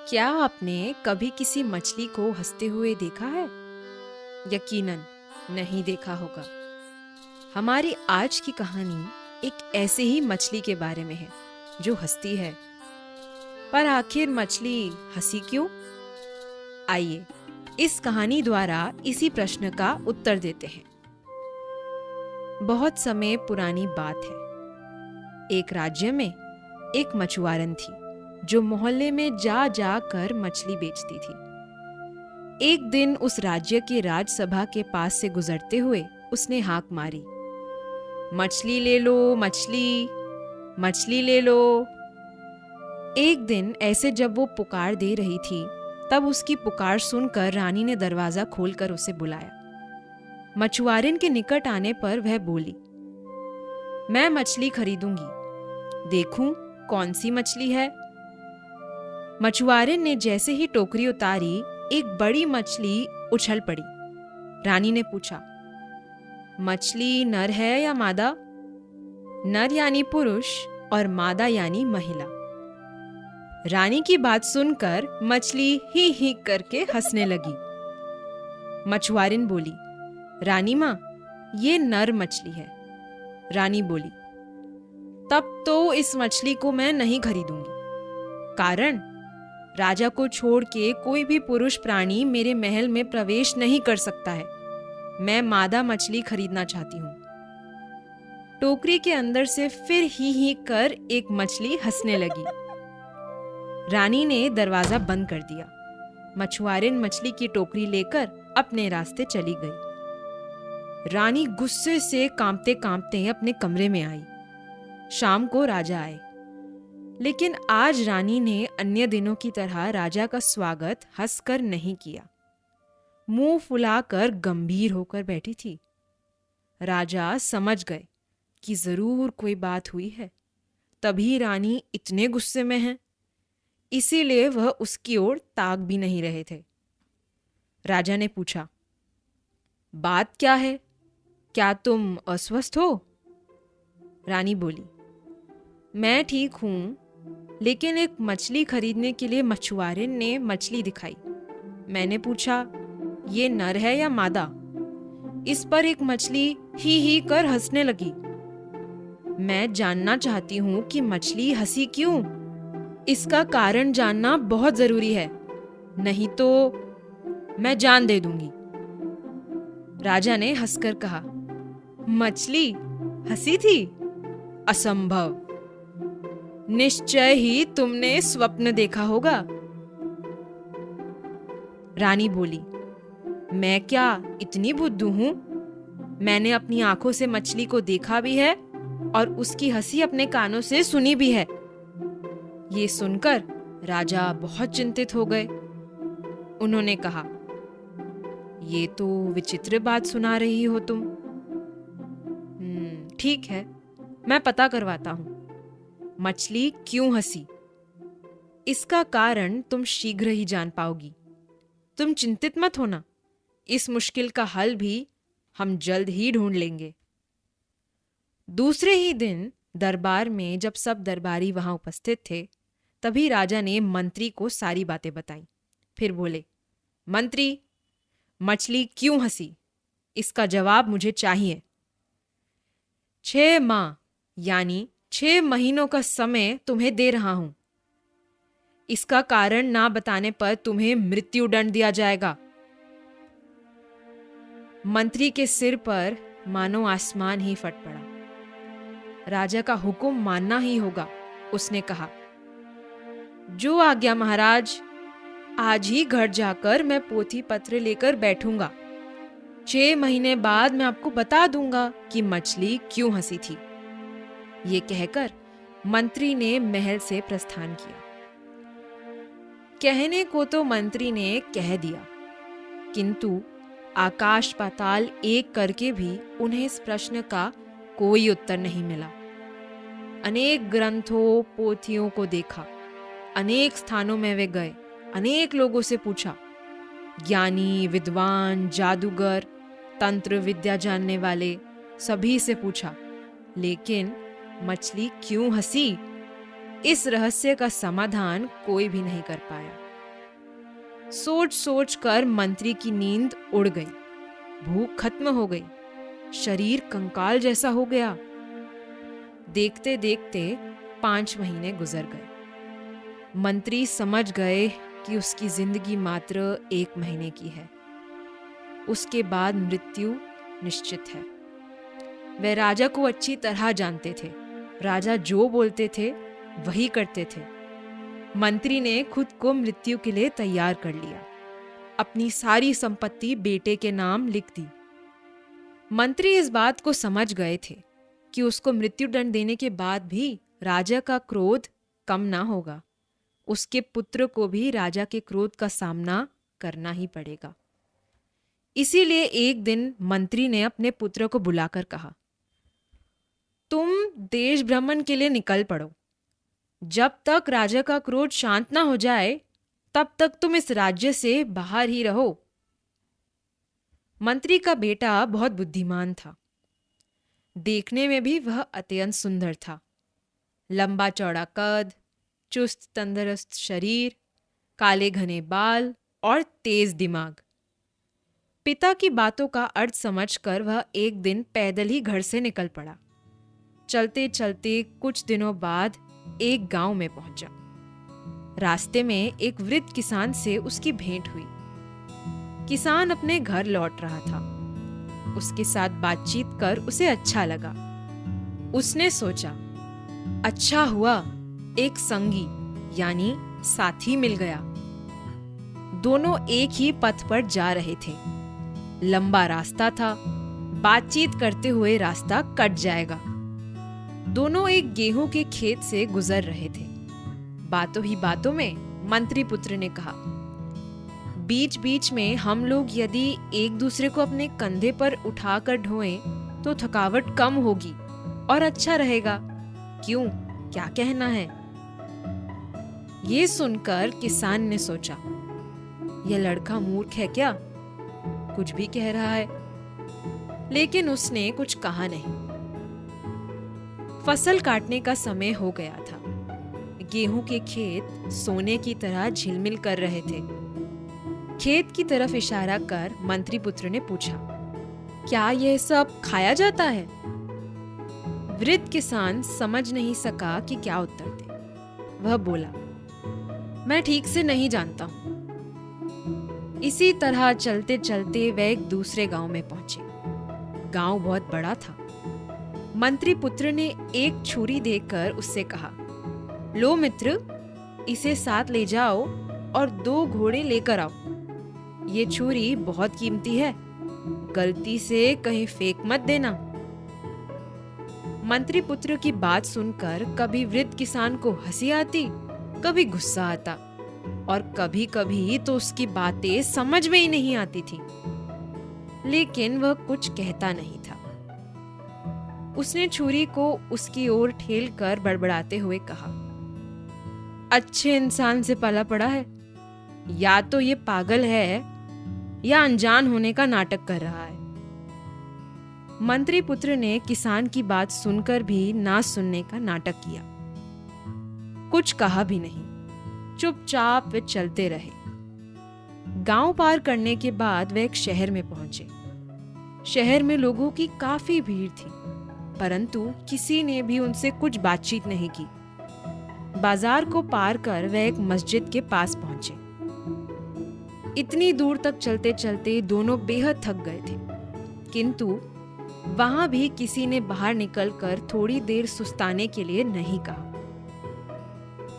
क्या आपने कभी किसी मछली को हंसते हुए देखा है? यकीनन नहीं देखा होगा। हमारी आज की कहानी एक ऐसे ही मछली के बारे में है जो हंसती है। पर आखिर मछली हंसी क्यों? आइए इस कहानी द्वारा इसी प्रश्न का उत्तर देते हैं। बहुत समय पुरानी बात है। एक राज्य में एक मछुआरन थी जो मोहल्ले में जा जा कर मछली बेचती थी। एक दिन उस राज्य के राजसभा के पास से गुजरते हुए उसने हाक मारी, मछली ले लो, मछली, मछली ले लो। एक दिन ऐसे जब वो पुकार दे रही थी, तब उसकी पुकार सुनकर रानी ने दरवाजा खोलकर उसे बुलाया। मछुआरन के निकट आने पर वह बोली, मैं मछली खरीदूंगी, देखूं कौन सी मछली है। मछुआरन ने जैसे ही टोकरी उतारी, एक बड़ी मछली उछल पड़ी। रानी ने पूछा, मछली नर है या मादा? नर यानी पुरुष और मादा यानी महिला। रानी की बात सुनकर मछली ही करके हंसने लगी। मछुआरन बोली, रानी माँ, ये नर मछली है। रानी बोली, तब तो इस मछली को मैं नहीं खरीदूंगी। कारण, राजा को छोड़ के कोई भी पुरुष प्राणी मेरे महल में प्रवेश नहीं कर सकता है। मैं मादा मछली खरीदना चाहती हूँ। टोकरी के अंदर से फिर ही कर एक मछली हंसने लगी। रानी ने दरवाजा बंद कर दिया। मछुआरन मछली की टोकरी लेकर अपने रास्ते चली गई। रानी गुस्से से कांपते कांपते अपने कमरे में आई। शाम को राजा आए, लेकिन आज रानी ने अन्य दिनों की तरह राजा का स्वागत हंसकर नहीं किया। मुंह फुलाकर गंभीर होकर बैठी थी। राजा समझ गए कि जरूर कोई बात हुई है, तभी रानी इतने गुस्से में है। इसीलिए वह उसकी ओर ताक भी नहीं रहे थे। राजा ने पूछा, बात क्या है? क्या तुम अस्वस्थ हो? रानी बोली, मैं ठीक हूं, लेकिन एक मछली खरीदने के लिए मछुआरन ने मछली दिखाई। मैंने पूछा, ये नर है या मादा? इस पर एक मछली ही कर हंसने लगी। मैं जानना चाहती हूं कि मछली हंसी क्यों। इसका कारण जानना बहुत जरूरी है, नहीं तो मैं जान दे दूंगी। राजा ने हंसकर कहा, मछली हंसी थी? असंभव। निश्चय ही तुमने स्वप्न देखा होगा। रानी बोली, मैं क्या इतनी बुद्धू हूं? मैंने अपनी आंखों से मछली को देखा भी है और उसकी हंसी अपने कानों से सुनी भी है। ये सुनकर राजा बहुत चिंतित हो गए। उन्होंने कहा, ये तो विचित्र बात सुना रही हो तुम। ठीक है, मैं पता करवाता हूं, मछली क्यों हंसी। इसका कारण तुम शीघ्र ही जान पाओगी। तुम चिंतित मत होना, इस मुश्किल का हल भी हम जल्द ही ढूंढ लेंगे। दूसरे ही दिन दरबार में जब सब दरबारी वहां उपस्थित थे, तभी राजा ने मंत्री को सारी बातें बताई। फिर बोले, मंत्री, मछली क्यों हंसी? इसका जवाब मुझे चाहिए। 6 माह यानी 6 महीनों का समय तुम्हें दे रहा हूं। इसका कारण ना बताने पर तुम्हें मृत्यु दंड दिया जाएगा। मंत्री के सिर पर मानो आसमान ही फट पड़ा। राजा का हुक्म मानना ही होगा, उसने कहा। जो आज्ञा महाराज। आज ही घर जाकर मैं पोथी पत्र लेकर बैठूंगा। 6 महीने बाद मैं आपको बता दूंगा कि मछली क्यों हंसी थी। ये कहकर मंत्री ने महल से प्रस्थान किया। कहने को तो मंत्री ने कह दिया, किंतु आकाश पाताल एक करके भी उन्हें इस प्रश्न का कोई उत्तर नहीं मिला। अनेक ग्रंथों पोथियों को देखा, अनेक स्थानों में वे गए, अनेक लोगों से पूछा, ज्ञानी, विद्वान, जादूगर, तंत्र विद्या जानने वाले सभी से पूछा, लेकिन मछली क्यों हंसी, इस रहस्य का समाधान कोई भी नहीं कर पाया। सोच सोच कर मंत्री की नींद उड़ गई, भूख खत्म हो गई, शरीर कंकाल जैसा हो गया। देखते देखते 5 महीने गुजर गए। मंत्री समझ गए कि उसकी जिंदगी मात्र 1 महीने की है। उसके बाद मृत्यु निश्चित है। वे राजा को अच्छी तरह जानते थे। राजा जो बोलते थे वही करते थे। मंत्री ने खुद को मृत्यु के लिए तैयार कर लिया। अपनी सारी संपत्ति बेटे के नाम लिख दी। मंत्री इस बात को समझ गए थे कि उसको मृत्युदंड देने के बाद भी राजा का क्रोध कम ना होगा। उसके पुत्र को भी राजा के क्रोध का सामना करना ही पड़ेगा। इसीलिए एक दिन मंत्री ने अपने पुत्र को बुलाकर कहा, तुम देश भ्रमण के लिए निकल पड़ो। जब तक राजा का क्रोध शांत ना हो जाए तब तक तुम इस राज्य से बाहर ही रहो। मंत्री का बेटा बहुत बुद्धिमान था। देखने में भी वह अत्यंत सुंदर था। लंबा चौड़ा कद, चुस्त तंदुरुस्त शरीर, काले घने बाल और तेज दिमाग। पिता की बातों का अर्थ समझकर वह एक दिन पैदल ही घर से निकल पड़ा। चलते चलते कुछ दिनों बाद एक गांव में पहुंचा। रास्ते में एक वृद्ध किसान से उसकी भेंट हुई। किसान अपने घर लौट रहा था। उसके साथ बातचीत कर उसे अच्छा लगा। उसने सोचा, अच्छा हुआ एक संगी यानी साथी मिल गया। दोनों एक ही पथ पर जा रहे थे। लंबा रास्ता था, बातचीत करते हुए रास्ता कट जाएगा। दोनों एक गेहूं के खेत से गुजर रहे थे। बातों ही बातों में मंत्री पुत्र ने कहा, बीच बीच में हम लोग यदि एक दूसरे को अपने कंधे पर उठाकर ढोएं तो थकावट कम होगी और अच्छा रहेगा। क्यों, क्या कहना है? ये सुनकर किसान ने सोचा, यह लड़का मूर्ख है क्या? कुछ भी कह रहा है। लेकिन उसने कुछ कहा नहीं। फसल काटने का समय हो गया था। गेहूं के खेत सोने की तरह झिलमिल कर रहे थे। खेत की तरफ इशारा कर मंत्री पुत्र ने पूछा, क्या यह सब खाया जाता है? वृद्ध किसान समझ नहीं सका कि क्या उत्तर दे। वह बोला, मैं ठीक से नहीं जानता हूं। इसी तरह चलते चलते वे एक दूसरे गांव में पहुंचे। गांव बहुत बड़ा था। मंत्री पुत्र ने एक छुरी देकर उससे कहा, लो मित्र, इसे साथ ले जाओ और 2 घोड़े लेकर आओ। ये छुरी बहुत कीमती है, गलती से कहीं फेंक मत देना। मंत्री पुत्र की बात सुनकर कभी वृद्ध किसान को हंसी आती, कभी गुस्सा आता और कभी कभी तो उसकी बातें समझ में ही नहीं आती थी। लेकिन वह कुछ कहता नहीं था। उसने छुरी को उसकी ओर ठेल कर बड़बड़ाते हुए कहा, अच्छे इंसान से पाला पड़ा है। या तो ये पागल है या अनजान होने का नाटक कर रहा है। मंत्री पुत्र ने किसान की बात सुनकर भी ना सुनने का नाटक किया। कुछ कहा भी नहीं। चुपचाप वे चलते रहे। गांव पार करने के बाद वे एक शहर में पहुंचे। शहर में लोगों की काफी भीड़ थी, परंतु किसी ने भी उनसे कुछ बातचीत नहीं की। बाजार को पार कर वे एक मस्जिद के पास पहुंचे। इतनी दूर तक चलते चलते दोनों बेहद थक गए थे, किंतु वहां भी किसी ने बाहर निकलकर थोड़ी देर सुस्ताने के लिए नहीं कहा।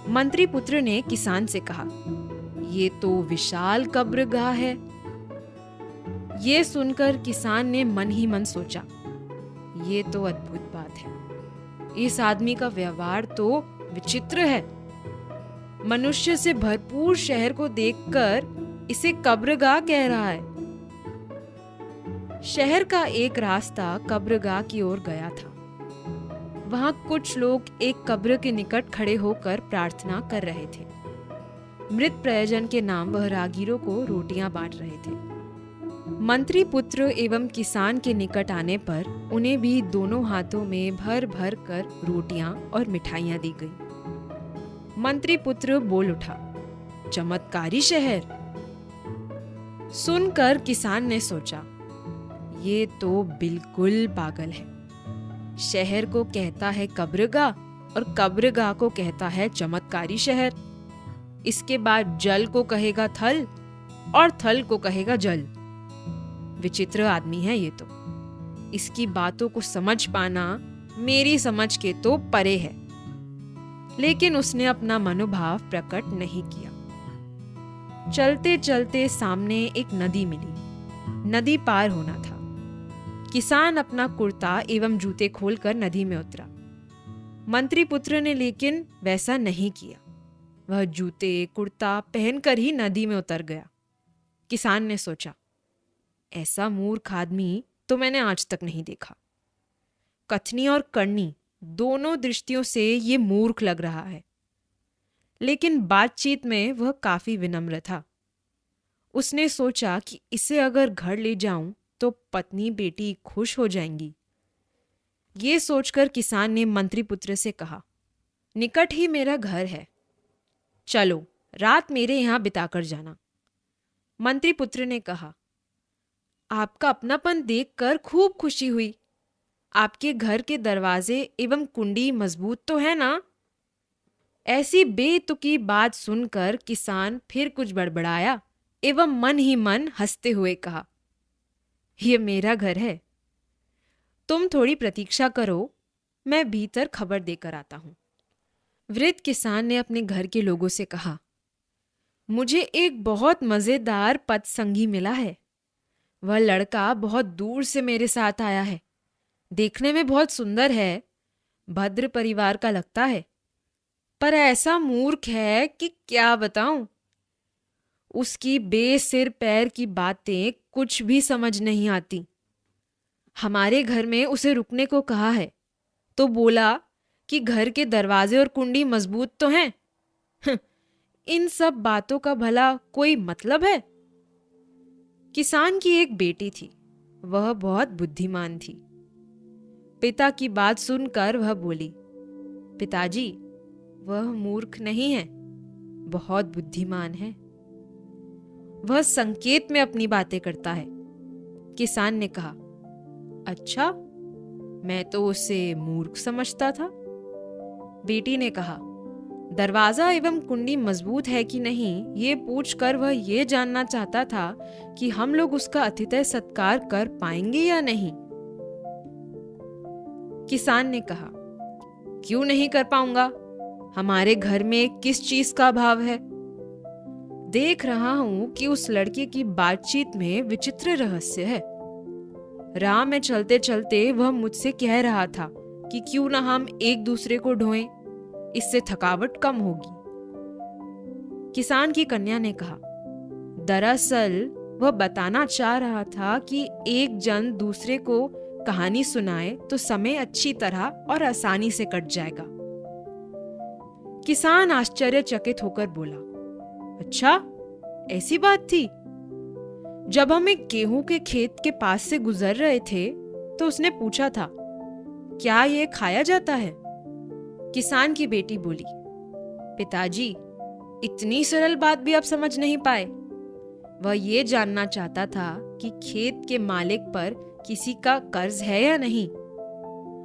मंत्री पुत्र ने किसान से कहा, ये तो विशाल कब्रगाह है। ये सुनकर किसान ने मन ही मन सोचा, ये तो अद्भुत बात है। इस आदमी का व्यवहार तो विचित्र है। मनुष्य से भरपूर शहर को देखकर इसे कब्रगाह कह रहा है। शहर का एक रास्ता कब्रगाह की ओर गया था। वहां कुछ लोग एक कब्र के निकट खड़े होकर प्रार्थना कर रहे थे। मृत प्रयोजन के नाम वह रागीरों को रोटियां बांट रहे थे। मंत्री पुत्र एवं किसान के निकट आने पर उन्हें भी दोनों हाथों में भर भर कर रोटियां और मिठाइयां दी गई। मंत्री पुत्र बोल उठा, चमत्कारी शहर, सुनकर किसान ने सोचा, ये तो बिल्कुल पागल है। शहर को कहता है कब्रगाह और कब्रगाह को कहता है चमत्कारी शहर। इसके बाद जल को कहेगा थल और थल को कहेगा जल। विचित्र आदमी है ये तो। इसकी बातों को समझ पाना मेरी समझ के तो परे है। लेकिन उसने अपना मनोभाव प्रकट नहीं किया। चलते चलते सामने एक नदी मिली। नदी पार होना था। किसान अपना कुर्ता एवं जूते खोलकर नदी में उतरा। मंत्री पुत्र ने लेकिन वैसा नहीं किया। वह जूते कुर्ता पहनकर ही नदी में उतर गया। किसान ने सोचा, ऐसा मूर्ख आदमी तो मैंने आज तक नहीं देखा। कथनी और करनी दोनों दृष्टियों से ये मूर्ख लग रहा है। लेकिन बातचीत में वह काफी विनम्र था। उसने सोचा कि इसे अगर घर ले जाऊं तो पत्नी बेटी खुश हो जाएंगी। ये सोचकर किसान ने मंत्री पुत्र से कहा, निकट ही मेरा घर है, चलो रात मेरे यहां बिताकर जाना। मंत्री पुत्र ने कहा, आपका अपनापन देखकर खूब खुशी हुई। आपके घर के दरवाजे एवं कुंडी मजबूत तो है ना? ऐसी बेतुकी बात सुनकर किसान फिर कुछ बड़बड़ाया एवं मन ही मन हंसते हुए कहा, यह मेरा घर है, तुम थोड़ी प्रतीक्षा करो, मैं भीतर खबर देकर आता हूं। वृद्ध किसान ने अपने घर के लोगों से कहा, मुझे एक बहुत मजेदार पथसंगी मिला है। वह लड़का बहुत दूर से मेरे साथ आया है। देखने में बहुत सुंदर है, भद्र परिवार का लगता है, पर ऐसा मूर्ख है कि क्या बताऊं। उसकी बेसिर पैर की बातें कुछ भी समझ नहीं आती। हमारे घर में उसे रुकने को कहा है तो बोला कि घर के दरवाजे और कुंडी मजबूत तो हैं। इन सब बातों का भला कोई मतलब है? किसान की एक बेटी थी। वह बहुत बुद्धिमान थी। पिता की बात सुनकर वह बोली, पिताजी, वह मूर्ख नहीं है, बहुत बुद्धिमान है। वह संकेत में अपनी बातें करता है। किसान ने कहा, अच्छा, मैं तो उसे मूर्ख समझता था। बेटी ने कहा, दरवाजा एवं कुंडी मजबूत है कि नहीं, ये पूछकर वह ये जानना चाहता था कि हम लोग उसका अतिथ्य सत्कार कर पाएंगे या नहीं। किसान ने कहा, क्यों नहीं कर पाऊंगा? हमारे घर में किस चीज का अभाव है? देख रहा हूं कि उस लड़के की बातचीत में विचित्र रहस्य है। राह में चलते चलते वह मुझसे कह रहा था कि क्यों ना हम एक दूसरे को ढोएं, इससे थकावट कम होगी। किसान की कन्या ने कहा, दरअसल वह बताना चाह रहा था कि एक जन दूसरे को कहानी सुनाए तो समय अच्छी तरह और आसानी से कट जाएगा। किसान आश्चर्यचकित होकर बोला, अच्छा, ऐसी बात थी? जब हम एक गेहूं के खेत के पास से गुजर रहे थे तो उसने पूछा था, क्या ये खाया जाता है? किसान की बेटी बोली, पिताजी, इतनी सरल बात भी आप समझ नहीं पाए। वह ये जानना चाहता था कि खेत के मालिक पर किसी का कर्ज है या नहीं।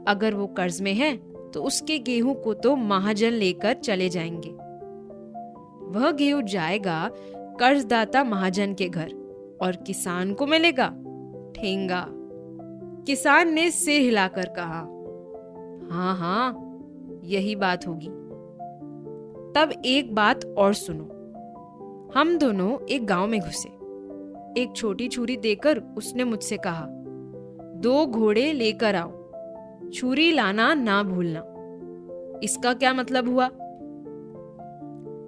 अगर वो कर्ज में है तो उसके गेहूं को तो महाजन लेकर चले जाएंगे। वह गेहूं जाएगा कर्जदाता महाजन के घर और किसान को मिलेगा ठेंगा। किसान ने सिर हिलाकर कहा, हाँ हाँ, यही बात होगी। तब एक बात और सुनो। हम दोनों एक गांव में घुसे। एक छोटी छुरी देकर उसने मुझसे कहा, 2 घोड़े लेकर आओ, छुरी लाना ना भूलना। इसका क्या मतलब हुआ?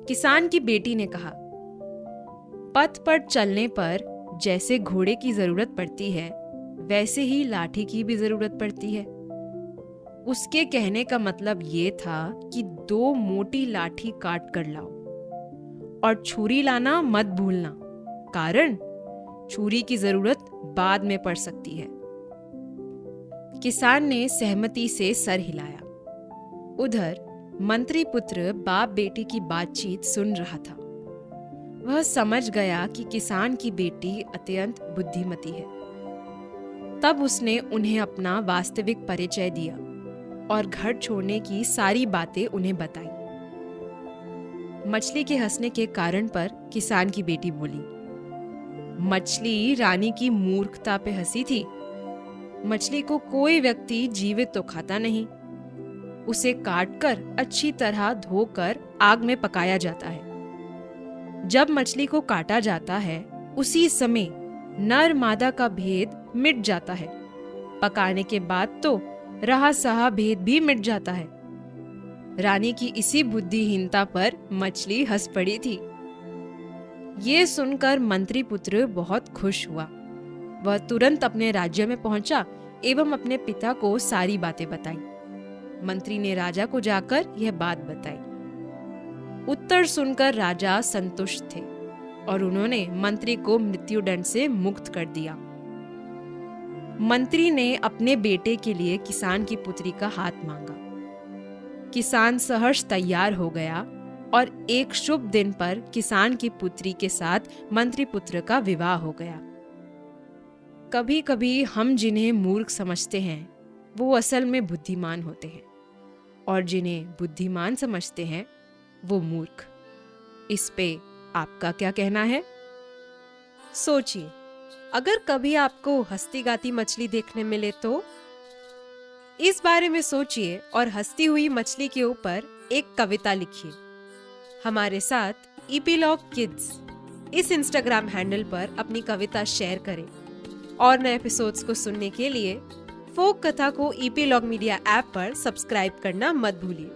किसान की बेटी ने कहा, पथ पर चलने पर जैसे घोड़े की जरूरत पड़ती है वैसे ही लाठी की भी जरूरत पड़ती है। उसके कहने का मतलब ये था कि 2 मोटी लाठी काट कर लाओ और छुरी लाना मत भूलना, कारण छुरी की जरूरत बाद में पड़ सकती है। किसान ने सहमति से सर हिलाया। उधर मंत्री पुत्र बाप बेटी की बातचीत सुन रहा था। वह समझ गया कि किसान की बेटी अत्यंत बुद्धिमती है। तब उसने उन्हें अपना वास्तविक परिचय दिया और घर छोड़ने की सारी बातें उन्हें बताई। मछली के हंसने के कारण पर किसान की बेटी बोली, मछली रानी की मूर्खता पे हंसी थी। मछली को कोई व्यक्ति जीवित तो खाता नहीं, उसे काटकर अच्छी तरह धोकर आग में पकाया जाता है। जब मछली को काटा जाता है उसी समय नर मादा का भेद मिट जाता है। पकाने के बाद तो रहा सहा भेद भी मिट जाता है। रानी की इसी बुद्धिहीनता पर मछली हंस पड़ी थी। ये सुनकर मंत्री पुत्र बहुत खुश हुआ। वह तुरंत अपने राज्य में पहुंचा एवं अपने पिता को सारी बातें बताई। मंत्री ने राजा को जाकर यह बात बताई। उत्तर सुनकर राजा संतुष्ट थे और उन्होंने मंत्री को मृत्युदंड से मुक्त कर दिया। मंत्री ने अपने बेटे के लिए किसान की पुत्री का हाथ मांगा। किसान सहर्ष तैयार हो गया और एक शुभ दिन पर किसान की पुत्री के साथ मंत्री पुत्र का विवाह हो गया। कभी कभी हम जिन्हें मूर्ख समझते हैं वो असल में बुद्धिमान होते हैं, और जिन्हें बुद्धिमान समझते हैं वो मूर्ख। इस पे आपका क्या कहना है? सोचिए, अगर कभी आपको हंसती गाती मछली देखने मिले तो? इस बारे में सोचिए और हंसती हुई मछली के ऊपर एक कविता लिखिए। हमारे साथ ईपीलॉग किड्स इस इंस्टाग्राम हैंडल पर अपनी कविता शेयर करें और नए एपिसोड्स को सुनने के लिए फोक कथा को ईपीलॉग मीडिया ऐप पर सब्सक्राइब करना मत भूलिए।